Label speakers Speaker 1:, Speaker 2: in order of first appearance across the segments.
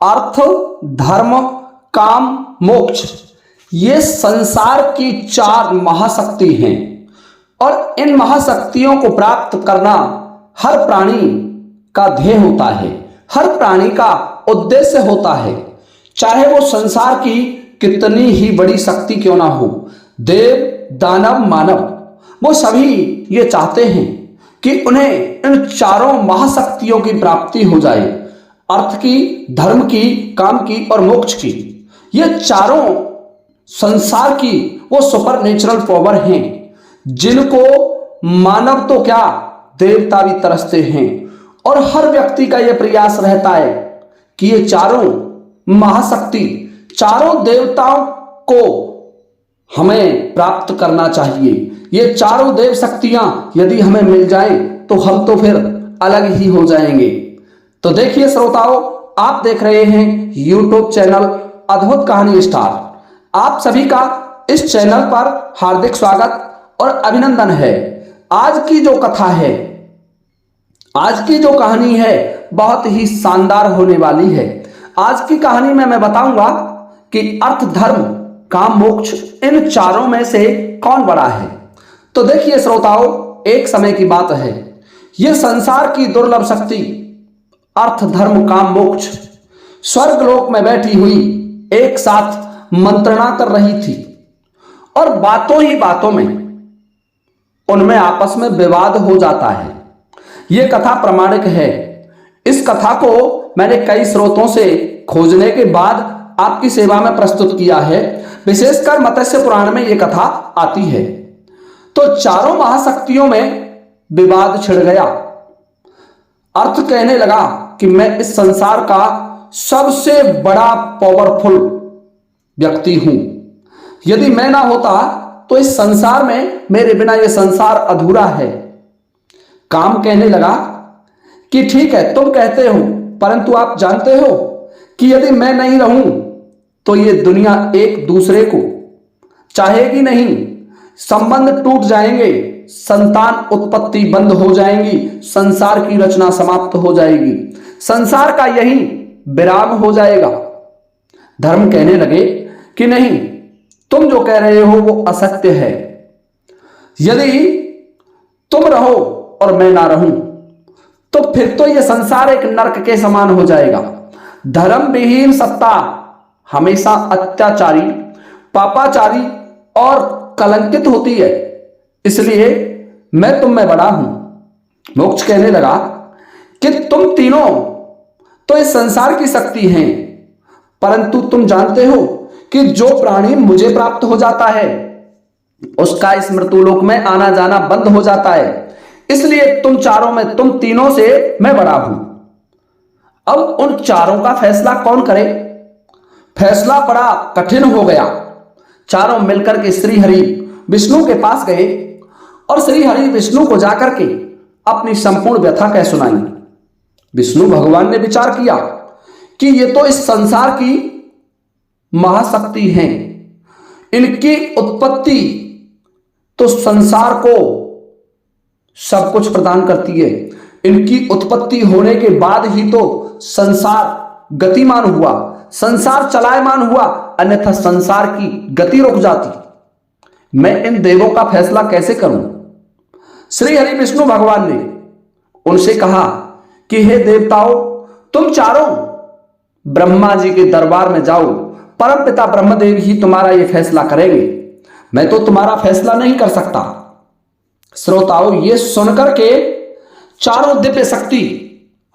Speaker 1: अर्थ, धर्म, काम, मोक्ष, ये संसार की 4 महाशक्ति हैं और इन महाशक्तियों को प्राप्त करना हर प्राणी का ध्येय होता है, हर प्राणी का उद्देश्य होता है। चाहे वो संसार की कितनी ही बड़ी शक्ति क्यों ना हो, देव, दानव, मानव, वो सभी ये चाहते हैं कि उन्हें इन 4 महाशक्तियों की प्राप्ति हो जाए, अर्थ की, धर्म की, काम की और मोक्ष की। ये 4 संसार की वो सुपर नेचुरल पावर हैं जिनको मानव तो क्या, देवता भी तरसते हैं। और हर व्यक्ति का यह प्रयास रहता है कि ये 4 महाशक्ति, 4 देवताओं को हमें प्राप्त करना चाहिए। ये 4 देव शक्तियां यदि हमें मिल जाएं तो हम तो फिर अलग ही हो जाएंगे। तो देखिए श्रोताओं, आप देख रहे हैं YouTube चैनल अद्भुत कहानी स्टार। आप सभी का इस चैनल पर हार्दिक स्वागत और अभिनंदन है। आज की जो कथा है, आज की जो कहानी है, बहुत ही शानदार होने वाली है। आज की कहानी में मैं बताऊंगा कि अर्थ, धर्म, काम, मोक्ष, इन 4 में से कौन बड़ा है। तो देखिए श्रोताओं, एक समय की बात है, यह संसार की दुर्लभ शक्ति अर्थ, धर्म, काम, मोक्ष स्वर्गलोक में बैठी हुई एक साथ मंत्रणा कर रही थी और बातों ही बातों में उनमें आपस में विवाद हो जाता है। यह कथा प्रामाणिक है। इस कथा को मैंने कई स्रोतों से खोजने के बाद आपकी सेवा में प्रस्तुत किया है। विशेषकर मत्स्य पुराण में यह कथा आती है। तो 4 महाशक्तियों में विवाद छिड़ गया। अर्थ कहने लगा कि मैं इस संसार का सबसे बड़ा पावरफुल व्यक्ति हूं, यदि मैं ना होता तो इस संसार में मेरे बिना यह संसार अधूरा है। काम कहने लगा कि ठीक है, तुम कहते हो, परंतु आप जानते हो कि यदि मैं नहीं रहूं तो ये दुनिया एक दूसरे को चाहेगी नहीं, संबंध टूट जाएंगे, संतान उत्पत्ति बंद हो जाएंगी, संसार की रचना समाप्त हो जाएगी, संसार का यही विराम हो जाएगा। धर्म कहने लगे कि नहीं, तुम जो कह रहे हो वो असत्य है। यदि तुम रहो और मैं ना रहूं तो फिर तो यह संसार एक नरक के समान हो जाएगा। धर्म विहीन सत्ता हमेशा अत्याचारी, पापाचारी और कलंकित होती है, इसलिए मैं तुम में बड़ा हूं। मोक्ष कहने लगा कि तुम तीनों तो इस संसार की शक्ति हैं, परंतु तुम जानते हो कि जो प्राणी मुझे प्राप्त हो जाता है उसका इस मृत्युलोक में आना जाना बंद हो जाता है, इसलिए तुम 4 में, तुम तीनों से मैं बड़ा हूं। अब उन 4 का फैसला कौन करे? फैसला बड़ा कठिन हो गया। 4 मिलकर के श्री हरि विष्णु के पास गए और श्री हरि विष्णु को जाकर के अपनी संपूर्ण व्यथा कह सुनाई। विष्णु भगवान ने विचार किया कि ये तो इस संसार की महाशक्ति हैं, इनकी उत्पत्ति तो संसार को सब कुछ प्रदान करती है। इनकी उत्पत्ति होने के बाद ही तो संसार गतिमान हुआ, संसार चलायमान हुआ, अन्यथा संसार की गति रुक जाती। मैं इन देवों का फैसला कैसे करूं? श्री हरि विष्णु भगवान ने उनसे कहा कि हे देवताओं, तुम 4 ब्रह्मा जी के दरबार में जाओ, परम पिता ब्रह्मदेव ही तुम्हारा यह फैसला करेंगे, मैं तो तुम्हारा फैसला नहीं कर सकता। श्रोताओं, ये सुनकर के 4 दिव्य शक्ति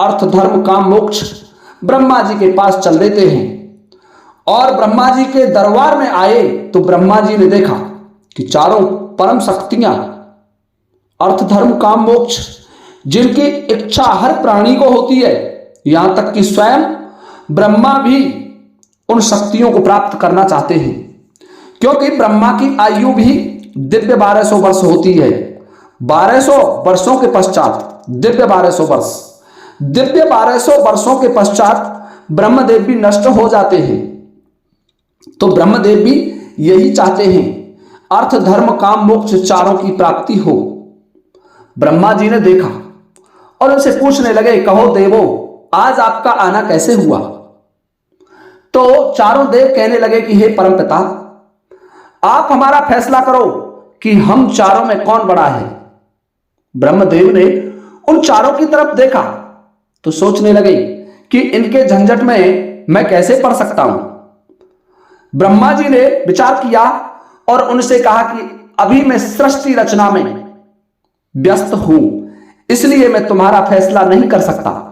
Speaker 1: अर्थ, धर्म, काम, मोक्ष ब्रह्मा जी के पास चल देते हैं और ब्रह्मा जी के दरबार में आए तो ब्रह्मा जी ने देखा कि 4 परम शक्तियां अर्थ, धर्म, काम, मोक्ष, जिनकी इच्छा हर प्राणी को होती है, यहां तक कि स्वयं ब्रह्मा भी उन शक्तियों को प्राप्त करना चाहते हैं, क्योंकि ब्रह्मा की आयु भी दिव्य 1200 वर्ष होती है। 1200 वर्षों के पश्चात दिव्य 1200 वर्ष, दिव्य 1200 वर्षों के पश्चात ब्रह्मदेव भी नष्ट हो जाते हैं। तो ब्रह्मदेव भी यही चाहते हैं, अर्थ, धर्म, काम, मोक्ष 4 की प्राप्ति हो। ब्रह्मा जी ने देखा और उनसे पूछने लगे, कहो देवो, आज आपका आना कैसे हुआ? तो चारों देव कहने लगे कि हे परमपिता, आप हमारा फैसला करो कि हम चारों में कौन बड़ा है। ब्रह्मदेव ने उन चारों की तरफ देखा तो सोचने लगे कि इनके झंझट में मैं कैसे पड़ सकता हूं। ब्रह्मा जी ने विचार किया और उनसे कहा कि अभी मैं सृष्टि रचना में व्यस्त हूं, इसलिए मैं तुम्हारा फैसला नहीं कर सकता।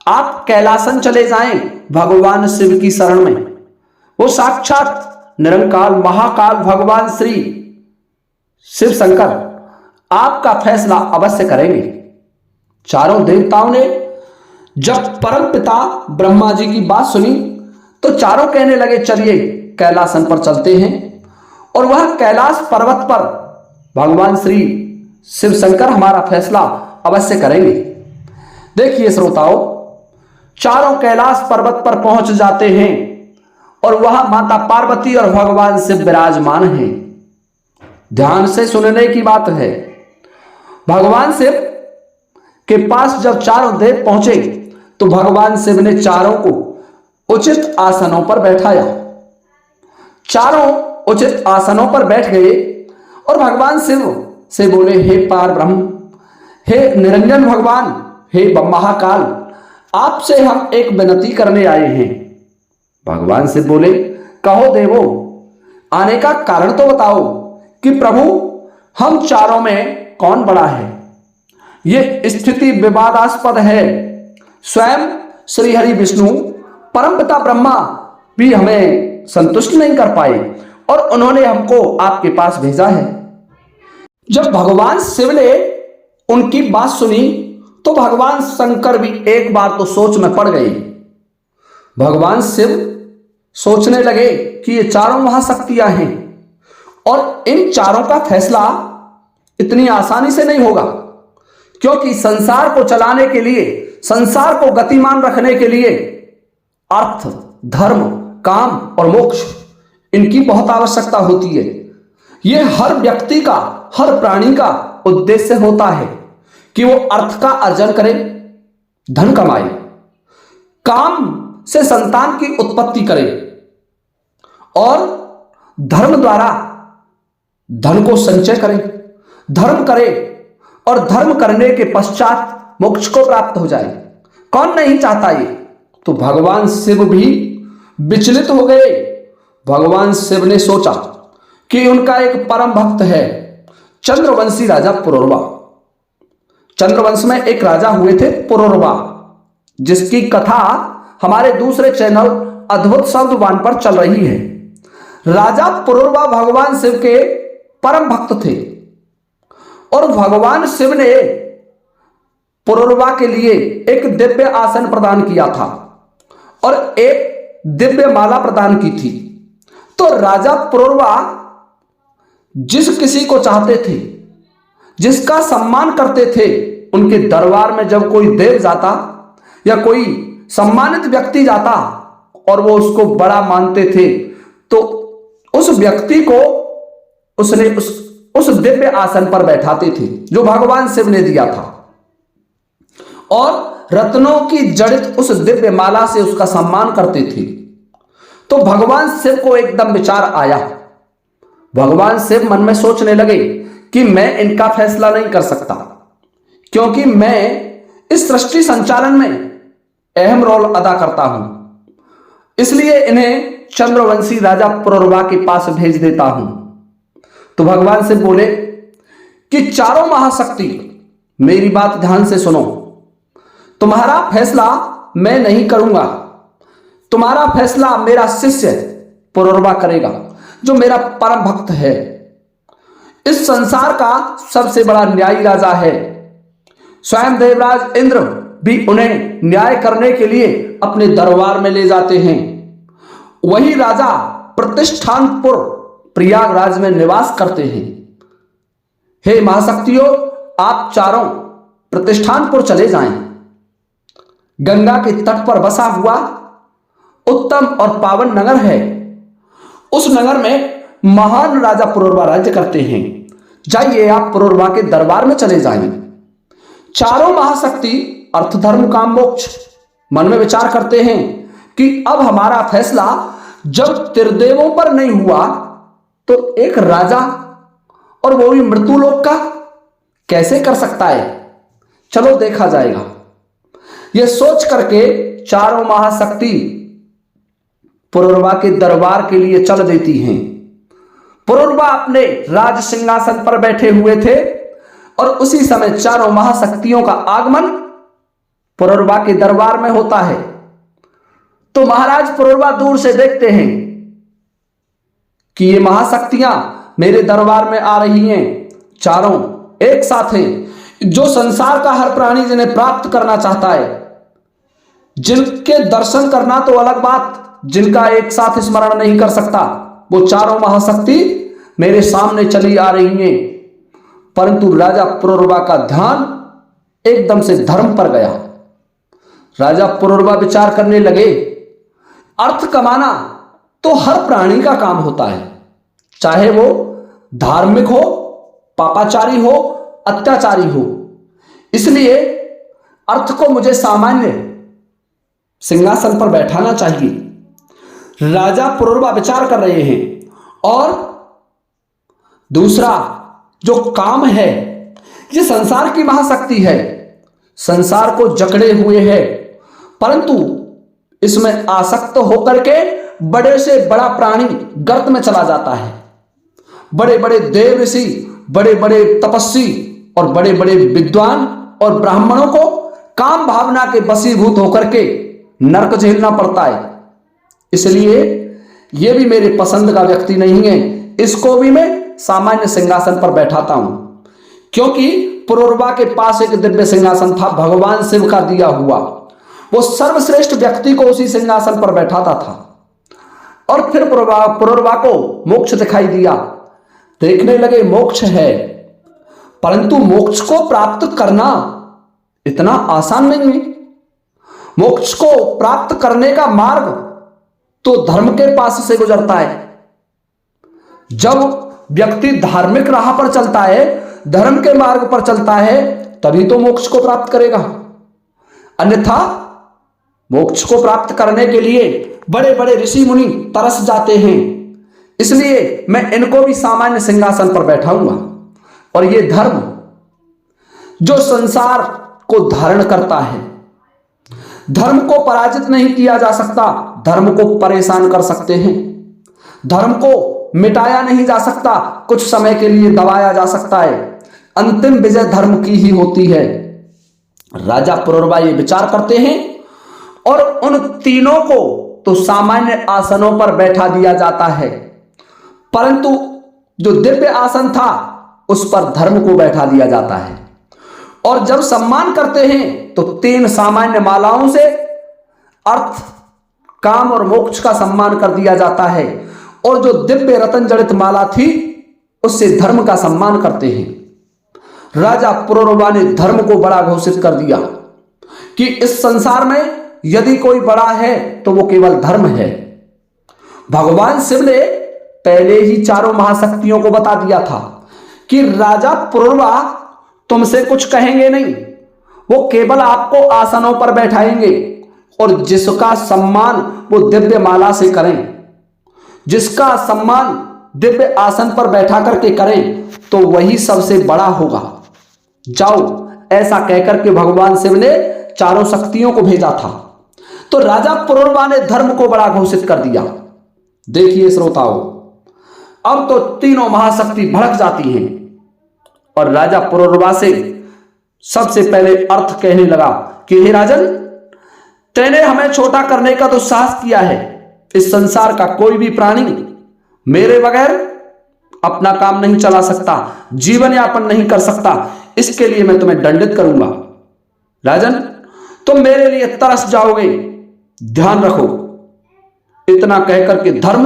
Speaker 1: आप कैलासन चले जाएं भगवान शिव की शरण में। वो साक्षात निरंकाल महाकाल भगवान श्री शिव शंकर आपका फैसला अवश्य करेंगे। चारों देवताओं ने जब परमपिता ब्रह्मा जी की बात सुनी तो चारों कहने लगे चलिए कैलासन पर चलते हैं और वह कैलाश पर्वत पर भगवान श्री शिव शंकर हमारा फैसला अवश्य करेंगे। देखिए श्रोताओं, चारों कैलाश पर्वत पर पहुंच जाते हैं और वहां माता पार्वती और भगवान शिव विराजमान हैं। ध्यान से सुनने की बात है। भगवान शिव के पास जब चारों देव पहुंचे तो भगवान शिव ने चारों को उचित आसनों पर बैठाया। चारों उचित आसनों पर बैठ गए और भगवान शिव से बोले, हे पार ब्रह्म, हे निरंजन भगवान, हे महाकाल, आपसे हम एक विनती करने आए हैं। भगवान शिव बोले, कहो देवो, आने का कारण तो बताओ कि प्रभु हम चारों में कौन बड़ा है। यह स्थिति विवादास्पद है। स्वयं श्री हरि विष्णु परमपिता ब्रह्मा भी हमें संतुष्ट नहीं कर पाए और उन्होंने हमको आपके पास भेजा है। जब भगवान शिव ने उनकी बात सुनी तो भगवान शंकर भी एक बार तो सोच में पड़ गए। भगवान शिव सोचने लगे कि ये चारों महाशक्तियां हैं और इन चारों का फैसला इतनी आसानी से नहीं होगा, क्योंकि संसार को चलाने के लिए, संसार को गतिमान रखने के लिए अर्थ, धर्म, काम और मोक्ष, इनकी बहुत आवश्यकता होती है। यह हर व्यक्ति का, हर प्राणी का उद्देश्य होता है कि वो अर्थ का अर्जन करे, धन कमाए, काम से संतान की उत्पत्ति करे और धर्म द्वारा धन को संचय करे, धर्म करे और धर्म करने के पश्चात मोक्ष को प्राप्त हो जाए। कौन नहीं चाहता ये? तो भगवान शिव भी विचलित हो गए। भगवान शिव ने सोचा कि उनका एक परम भक्त है, चंद्रवंशी राजा पुरुरवा। चंद्रवंश में एक राजा हुए थे पुरुरवा, जिसकी कथा हमारे दूसरे चैनल अद्भुत शब्दवान पर चल रही है। राजा पुरुरवा भगवान शिव के परम भक्त थे और भगवान शिव ने पुरुरवा के लिए एक दिव्य आसन प्रदान किया था और एक दिव्य माला प्रदान की थी। तो राजा पुरुरवा जिस किसी को चाहते थे, जिसका सम्मान करते थे, उनके दरबार में जब कोई देव जाता या कोई सम्मानित व्यक्ति जाता और वो उसको बड़ा मानते थे, तो उस व्यक्ति को उसने उस दिव्य आसन पर बैठाते थे जो भगवान शिव ने दिया था और रत्नों की जड़ित उस दिव्य माला से उसका सम्मान करते थे। तो भगवान शिव को एकदम विचार आया। भगवान शिव मन में सोचने लगे कि मैं इनका फैसला नहीं कर सकता, क्योंकि मैं इस सृष्टि संचालन में अहम रोल अदा करता हूं, इसलिए इन्हें चंद्रवंशी राजा पुरुरवा के पास भेज देता हूं। तो भगवान शिव बोले कि चारों महाशक्ति, मेरी बात ध्यान से सुनो। तुम्हारा फैसला मैं नहीं करूंगा, तुम्हारा फैसला मेरा शिष्य पुरुरवा करेगा, जो मेरा परम भक्त है। इस संसार का सबसे बड़ा न्यायी राजा है। स्वयं देवराज इंद्र भी उन्हें न्याय करने के लिए अपने दरबार में ले जाते हैं। वही राजा प्रतिष्ठानपुर प्रयागराज में निवास करते हैं। हे महाशक्तियों, आप चारों प्रतिष्ठानपुर चले जाएं। गंगा के तट पर बसा हुआ उत्तम और पावन नगर है। उस नगर में महान राजा पुरुरवा राज्य करते हैं। जाइए, आप पुरुरवा के दरबार में चले जाइए। चारों महाशक्ति अर्थ, धर्म, काम, मोक्ष मन में विचार करते हैं कि अब हमारा फैसला जब त्रिदेवों पर नहीं हुआ तो एक राजा और वो भी मृत्युलोक का कैसे कर सकता है। चलो देखा जाएगा। यह सोच करके चारों महाशक्ति पुरुरवा के दरबार के लिए चल देती हैं। पुरुरवा अपने राज सिंहासन पर बैठे हुए थे और उसी समय चारों महाशक्तियों का आगमन पुरुरवा के दरबार में होता है। तो महाराज पुरुरवा दूर से देखते हैं कि ये महाशक्तियां मेरे दरबार में आ रही हैं, चारों एक साथ हैं। जो संसार का हर प्राणी जिन्हें प्राप्त करना चाहता है, जिनके दर्शन करना तो अलग बात, जिनका एक साथ स्मरण नहीं कर सकता, वो चारों महाशक्ति मेरे सामने चली आ रही हैं। परंतु राजा पुरुरवा का ध्यान एकदम से धर्म पर गया। राजा पुरुरवा विचार करने लगे, अर्थ कमाना तो हर प्राणी का काम होता है, चाहे वो धार्मिक हो, पापाचारी हो, अत्याचारी हो। इसलिए अर्थ को मुझे सामान्य सिंहासन पर बैठाना चाहिए। राजा पुरुरवा विचार कर रहे हैं। और दूसरा जो काम है, ये संसार की महाशक्ति है, संसार को जकड़े हुए है, परंतु इसमें आसक्त होकर के बड़े से बड़ा प्राणी गर्त में चला जाता है। बड़े बड़े देव ऋषि, बड़े बड़े तपस्वी और बड़े बड़े विद्वान और ब्राह्मणों को काम भावना के वशीभूत होकर के नरक झेलना पड़ता है। इसलिए यह भी मेरे पसंद का व्यक्ति नहीं है, इसको भी मैं सामान्य सिंहासन पर बैठाता हूं। क्योंकि पुरुरवा के पास एक दिव्य सिंहासन था, भगवान शिव का दिया हुआ। वो सर्वश्रेष्ठ व्यक्ति को उसी सिंहासन पर बैठाता था। और फिर पुरुरवा को मोक्ष दिखाई दिया। देखने लगे मोक्ष है, परंतु मोक्ष को प्राप्त करना इतना आसान नहीं है। मोक्ष को प्राप्त करने का मार्ग तो धर्म के पास से गुजरता है। जब व्यक्ति धार्मिक राह पर चलता है, धर्म के मार्ग पर चलता है, तभी तो मोक्ष को प्राप्त करेगा। अन्यथा मोक्ष को प्राप्त करने के लिए बड़े बड़े ऋषि मुनि तरस जाते हैं। इसलिए मैं इनको भी सामान्य सिंहासन पर बैठाऊंगा। और ये धर्म जो संसार को धारण करता है, धर्म को पराजित नहीं किया जा सकता, धर्म को परेशान कर सकते हैं। धर्म को मिटाया नहीं जा सकता, कुछ समय के लिए दबाया जा सकता है, अंतिम विजय धर्म की ही होती है। राजा पुरुरवा ये विचार करते हैं और उन तीनों को तो सामान्य आसनों पर बैठा दिया जाता है, परंतु जो दिव्य आसन था उस पर धर्म को बैठा दिया जाता है। और जब सम्मान करते हैं तो 3 सामान्य मालाओं से अर्थ, काम और मोक्ष का सम्मान कर दिया जाता है। और जो दिव्य रतन जड़ित माला थी उससे धर्म का सम्मान करते हैं। राजा पुरुरवा ने धर्म को बड़ा घोषित कर दिया कि इस संसार में यदि कोई बड़ा है तो वो केवल धर्म है। भगवान शिव ने पहले ही चारों महाशक्तियों को बता दिया था कि राजा पुरुरवा तुमसे कुछ कहेंगे नहीं, वो केवल आपको आसनों पर बैठाएंगे और जिसका सम्मान वो दिव्य माला से करें, जिसका सम्मान दिव्य आसन पर बैठा करके करें, तो वही सबसे बड़ा होगा। जाओ, ऐसा कहकर के भगवान शिव ने चारों शक्तियों को भेजा था। तो राजा पुरुरवा ने धर्म को बड़ा घोषित कर दिया। देखिए श्रोताओं, अब तो तीनों महाशक्ति भड़क जाती हैं और राजा पुरुरवा से सबसे पहले अर्थ कहने लगा कि हे राजन, तेने हमें छोटा करने का तो साहस किया है। इस संसार का कोई भी प्राणी मेरे बगैर अपना काम नहीं चला सकता, जीवन यापन नहीं कर सकता। इसके लिए मैं तुम्हें दंडित करूंगा। राजन, तुम मेरे लिए तरस जाओगे, ध्यान रखो। इतना कहकर के धर्म,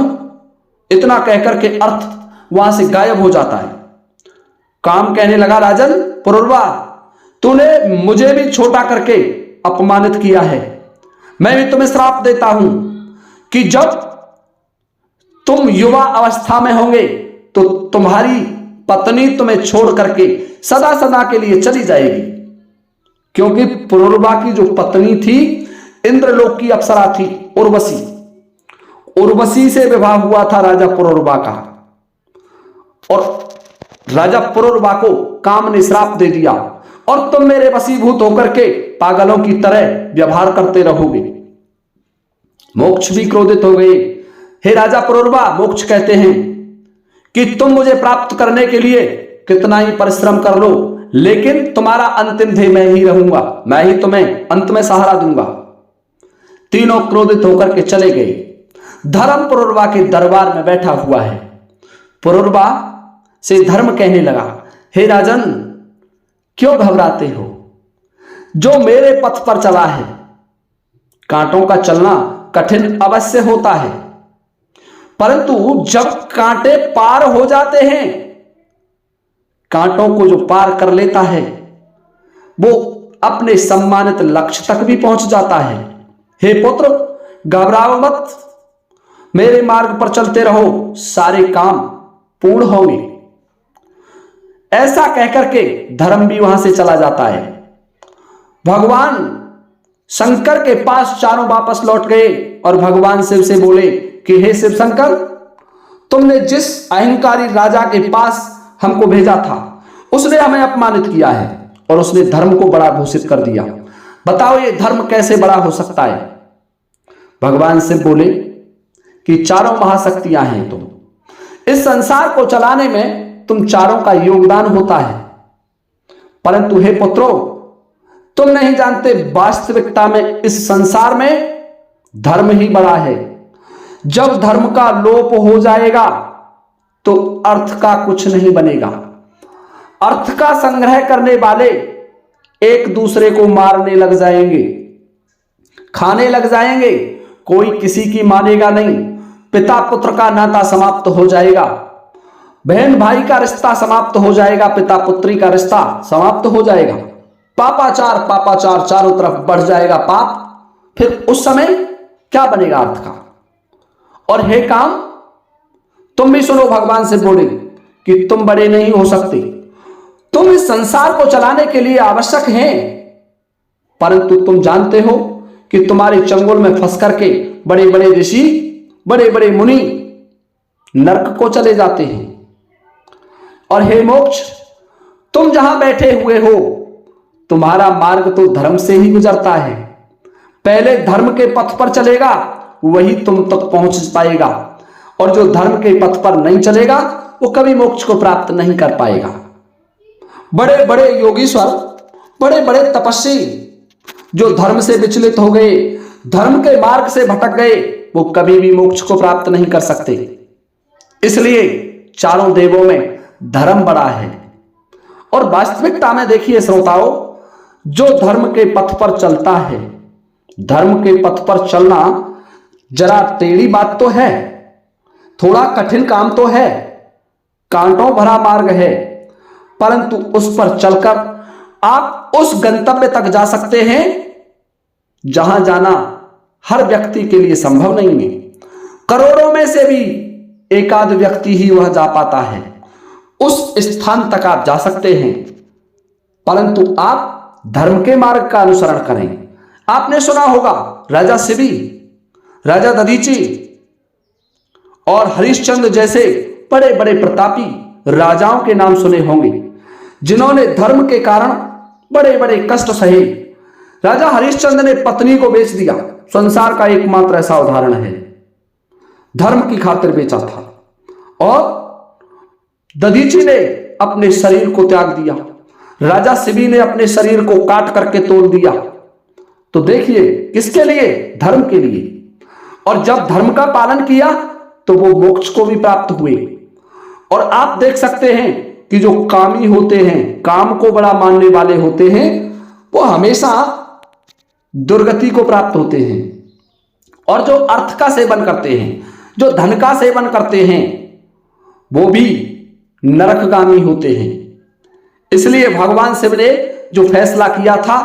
Speaker 1: इतना कहकर के अर्थ वहां से गायब हो जाता है। काम कहने लगा, राजन पुरुरवा, तूने मुझे भी छोटा करके अपमानित किया है। मैं भी तुम्हें श्राप देता हूं कि जब तुम युवा अवस्था में होंगे तो तुम्हारी पत्नी तुम्हें छोड़ करके सदा सदा के लिए चली जाएगी। क्योंकि पुरुरवा की जो पत्नी थी इंद्रलोक की अप्सरा थी, उर्वशी, उर्वशी से विवाह हुआ था राजा पुरुरवा का, और राजा पुरुरवा को काम ने श्राप दे दिया और तुम मेरे वशीभूत होकर के पागलों की तरह व्यवहार करते रहोगे। मोक्ष भी क्रोधित हो गए। हे राजा पुरुरवा, मोक्ष कहते हैं कि तुम मुझे प्राप्त करने के लिए कितना ही परिश्रम कर लो, लेकिन तुम्हारा अंतिम ध्येय मैं ही रहूंगा, मैं ही तुम्हें अंत में सहारा दूंगा। तीनों क्रोधित होकर के चले गए। धर्म पुरुरवा के दरबार में बैठा हुआ है। पुरुरवा से धर्म कहने लगा, हे राजन, क्यों घबराते हो? जो मेरे पथ पर चला है, कांटों का चलना कठिन अवश्य होता है, परंतु जब कांटे पार हो जाते हैं, कांटों को जो पार कर लेता है वो अपने सम्मानित लक्ष्य तक भी पहुंच जाता है। हे पुत्र, घबराओ मत, मेरे मार्ग पर चलते रहो, सारे काम पूर्ण होंगे। ऐसा कहकर के धर्म भी वहां से चला जाता है। भगवान शंकर के पास चारों वापस लौट गए और भगवान शिव से बोले कि हे शिव शंकर, तुमने जिस अहंकारी राजा के पास हमको भेजा था, उसने हमें अपमानित किया है और उसने धर्म को बड़ा घोषित कर दिया। बताओ ये धर्म कैसे बड़ा हो सकता है? भगवान शिव बोले कि चारों महाशक्तियां हैं तुम, इस संसार को चलाने में तुम चारों का योगदान होता है, परंतु हे पुत्रों, तुम नहीं जानते वास्तविकता में इस संसार में धर्म ही बड़ा है। जब धर्म का लोप हो जाएगा तो अर्थ का कुछ नहीं बनेगा। अर्थ का संग्रह करने वाले एक दूसरे को मारने लग जाएंगे, खाने लग जाएंगे, कोई किसी की मानेगा नहीं। पिता पुत्र का नाता समाप्त हो जाएगा, बहन भाई का रिश्ता समाप्त हो जाएगा, पिता पुत्री का रिश्ता समाप्त हो जाएगा। पापाचार पापाचार चारों तरफ बढ़ जाएगा पाप। फिर उस समय क्या बनेगा अर्थ का? और हे काम, तुम भी सुनो, भगवान से बोले कि तुम बड़े नहीं हो सकते, तुम इस संसार को चलाने के लिए आवश्यक हैं, परंतु तुम जानते हो कि तुम्हारे चंगुल में फंस करके बड़े बड़े ऋषि, बड़े बड़े मुनि नरक को चले जाते हैं। और हे मोक्ष, तुम जहां बैठे हुए हो, तुम्हारा मार्ग तो धर्म से ही गुजरता है। पहले धर्म के पथ पर चलेगा वही तुम तक पहुंच पाएगा, और जो धर्म के पथ पर नहीं चलेगा वो कभी मोक्ष को प्राप्त नहीं कर पाएगा। बड़े बड़े योगीश्वर, बड़े बड़े तपस्वी जो धर्म से विचलित हो गए, धर्म के मार्ग से भटक गए, वो कभी भी मोक्ष को प्राप्त नहीं कर सकते। इसलिए चारों देवों में धर्म बड़ा है। और वास्तविकता में देखिए श्रोताओं, जो धर्म के पथ पर चलता है, धर्म के पथ पर चलना जरा टेढ़ी बात तो है, थोड़ा कठिन काम तो है, कांटों भरा मार्ग है, परंतु उस पर चलकर आप उस गंतव्य तक जा सकते हैं जहां जाना हर व्यक्ति के लिए संभव नहीं है। करोड़ों में से भी एकाध व्यक्ति ही वह जा पाता है। उस स्थान तक आप जा सकते हैं, परंतु आप धर्म के मार्ग का अनुसरण करें। आपने सुना होगा राजा शिवी, राजा दधीची और हरिश्चंद्र जैसे बड़े बड़े प्रतापी राजाओं के नाम सुने होंगे, जिन्होंने धर्म के कारण बड़े बड़े कष्ट सहे। राजा हरिश्चंद्र ने पत्नी को बेच दिया, संसार का एकमात्र ऐसा उदाहरण है, धर्म की खातिर बेचा था। और दधीची ने अपने शरीर को त्याग दिया, राजा शिवी ने अपने शरीर को काट करके तोड़ दिया। तो देखिए किसके लिए? धर्म के लिए। और जब धर्म का पालन किया तो वो मोक्ष को भी प्राप्त हुए। और आप देख सकते हैं कि जो कामी होते हैं, काम को बड़ा मानने वाले होते हैं, वो हमेशा दुर्गति को प्राप्त होते हैं। और जो अर्थ का सेवन करते हैं, जो धन का सेवन करते हैं, वो भी नरकगामी होते हैं। इसलिए भगवान शिव ने जो फैसला किया था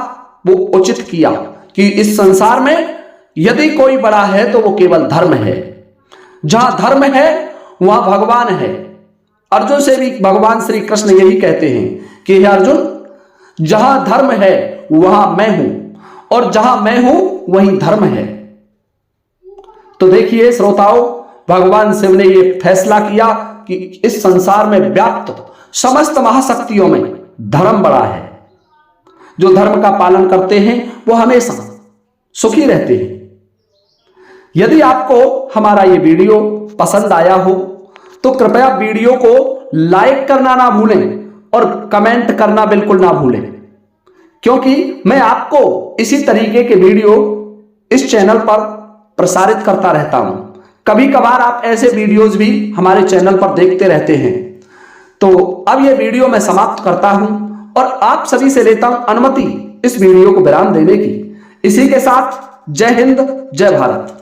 Speaker 1: वो उचित किया कि इस संसार में यदि कोई बड़ा है तो वो केवल धर्म है। जहां धर्म है वहां भगवान है। अर्जुन से भी भगवान श्री कृष्ण यही कहते हैं कि हे अर्जुन, जहां धर्म है वहां मैं हूं, और जहां मैं हूं वहीं धर्म है। तो देखिए श्रोताओं, भगवान शिव ने यह फैसला किया कि इस संसार में व्याप्त समस्त महाशक्तियों में धर्म बड़ा है। जो धर्म का पालन करते हैं वो हमेशा सुखी रहते हैं। यदि आपको हमारा ये वीडियो पसंद आया हो तो कृपया वीडियो को लाइक करना ना भूलें और कमेंट करना बिल्कुल ना भूलें, क्योंकि मैं आपको इसी तरीके के वीडियो इस चैनल पर प्रसारित करता रहता हूं। कभी कभार आप ऐसे वीडियोस भी हमारे चैनल पर देखते रहते हैं। तो अब यह वीडियो मैं समाप्त करता हूं और आप सभी से लेता हूं अनुमति इस वीडियो को विराम देने की। इसी के साथ जय हिंद, जय भारत।